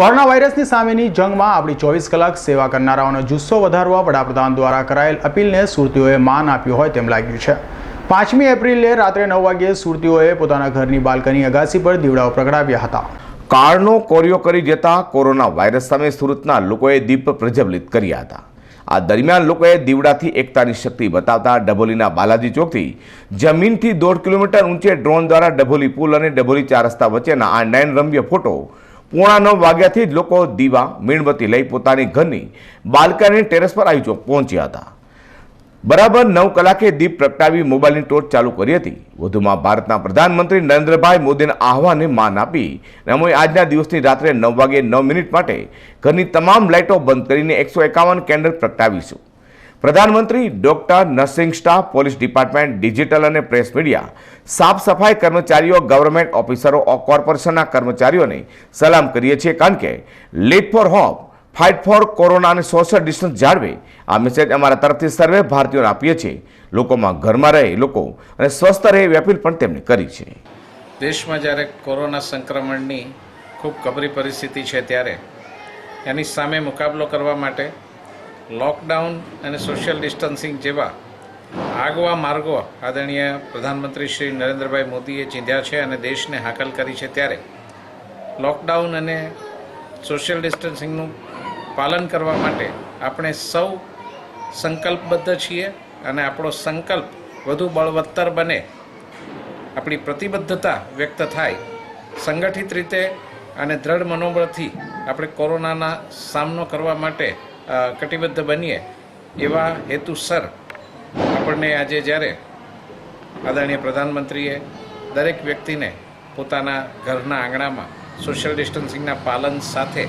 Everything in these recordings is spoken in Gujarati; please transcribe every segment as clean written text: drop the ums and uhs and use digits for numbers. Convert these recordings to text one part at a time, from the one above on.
કોરોના વાયરસની સામેની જંગમાં આપણી 24 કલાક સેવા કરનારાઓનો જુસ્સો વધારવા વડાપ્રધાન દ્વારા કરાયેલ અપીલને સુરતીઓએ માન આપ્યું હોય તેમ લાગ્યું છે। 5મી એપ્રિલે રાત્રે 9 વાગ્યે સુરતીઓએ પોતાના ઘરની બાલ્કની અગાસી પર દીવડાઓ પ્રગટાવ્યા હતા। કાળનો કોરિયો કરી જતા કોરોના વાયરસ સામે સુરતના લોકોએ દીપ પ્રજ્વલિત કર્યા હતા। આ દરમિયાન લોકોએ દીવડાથી એકતાની શક્તિ બતાવતા ડભોલીના બાલાજી ચોકથી જમીનથી 1.5 કિલોમીટર ઊંચે ડ્રોન દ્વારા ડભોલી પુલ અને ડભોલી 4 રસ્તા વચ્ચેના આ નયનરમ્ય ફોટો 9:15 વાગ્યાથી જ લોકો દીવા મીણબત્તી લઈ પોતાની ઘરની બાલ્કની ટેરેસ પર આવી પહોંચ્યા હતા। બરાબર 9 કલાકે દીપ પ્રગટાવી મોબાઈલની ટોર્ચ ચાલુ કરી હતી। વધુમાં ભારતના પ્રધાનમંત્રી નરેન્દ્રભાઈ મોદીના આહવાનને માન આપી અમે આજના દિવસની રાત્રે 9 વાગે 9 મિનિટ માટે ઘરની તમામ લાઇટો બંધ કરીને 151 કેન્ડલ પ્રગટાવીશું। પ્રધાનમંત્રી, doctor, nursing staff, police department, digital અને પ્રેસ મીડિયા, સાફ સફાઈ કર્મચારીઓ, ગવર્મેન્ટ ઓફિસરો, કોર્પોરેશનના કર્મચારીઓને સલામ કરીએ છીએ કારણ કે lead for hope, fight for corona અને સોશિયલ ડિસ્ટન્સ જાળવે આ મેસેજ અમારા તરફથી સર્વે ભારતીયોને આપીએ છીએ। લોકોમાં ઘરમાં રહે લોકો અને સ્વસ્થ રહે એવી અપીલ પણ તેમણે કરી છે। દેશમાં જ્યારે કોરોના સંક્રમણની ખૂબ ગંભીર પરિસ્થિતિ છે ત્યારે એની સામે મુકાબલો કરવા માટે લોકડાઉન અને સોશિયલ ડિસ્ટન્સિંગ જેવા આગવા માર્ગો આદરણીય પ્રધાનમંત્રી શ્રી નરેન્દ્રભાઈ મોદીએ ચીંધ્યા છે અને દેશને હાકલ કરી છે। ત્યારે લોકડાઉન અને સોશિયલ ડિસ્ટન્સિંગનું પાલન કરવા માટે આપણે સૌ સંકલ્પબદ્ધ છીએ અને આપણો સંકલ્પ વધુ બળવત્તર બને, આપણી પ્રતિબદ્ધતા વ્યક્ત થાય, સંગઠિત રીતે અને દ્રઢ મનોબળથી આપણે કોરોનાના સામનો કરવા માટે કટિબદ્ધ બનીએ એવા હેતુસર આપણને આજે જ્યારે આદરણીય પ્રધાનમંત્રીએ દરેક વ્યક્તિને પોતાના ઘરના આંગણામાં સોશિયલ ડિસ્ટન્સિંગના પાલન સાથે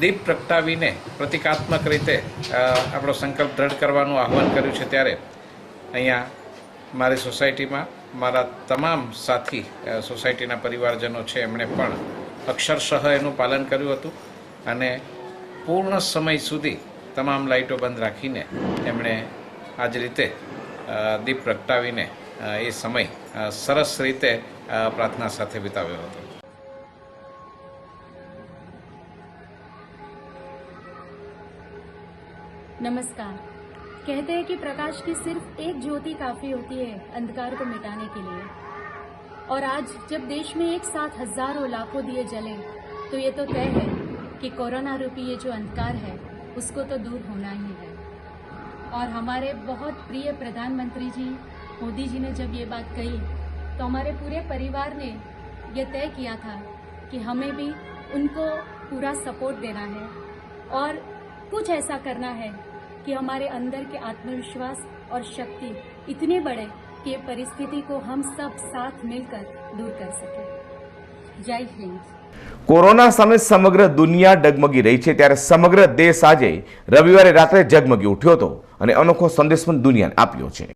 દીપ પ્રગટાવીને પ્રતિકાત્મક રીતે આપણો સંકલ્પ દ્રઢ કરવાનું આહવાન કર્યું છે ત્યારે અહીંયા મારી સોસાયટીમાં મારા તમામ સાથી સોસાયટીના પરિવારજનો છે એમણે પણ અક્ષરશઃ એનું પાલન કર્યું હતું અને પૂર્ણ સમય સુધી તમામ લાઇટો બંધ રાખીને એમણે આ જ રીતે દીપ પ્રગટાવીને એ સમય સરસ રીતે પ્રાર્થના સાથે વિતાવ્યો હતો। नमस्कार। कहते हैं कि प्रकाश की सिर्फ एक ज्योति काफ़ी होती है अंधकार को मिटाने के लिए, और आज जब देश में एक साथ हजारों लाखों दिए जले तो ये तो तय है कि कोरोना रूपी ये जो अंधकार है उसको तो दूर होना ही है। और हमारे बहुत प्रिय प्रधानमंत्री जी मोदी जी ने जब ये बात कही तो हमारे पूरे परिवार ने ये तय किया था कि हमें भी उनको पूरा सपोर्ट देना है और कुछ ऐसा करना है कि हमारे अंदर के आत्मविश्वास और शक्ति इतने बढ़े कि ये परिस्थिति को हम सब साथ मिलकर दूर कर सकें। जय हिंद। કોરોના સામે સમગ્ર દુનિયા ડગમગી રહી છે ત્યારે સમગ્ર દેશ આજે રવિવારે રાત્રે જગમગી ઉઠ્યો હતો અને અનોખો સંદેશ પણ દુનિયાને આપ્યો છે।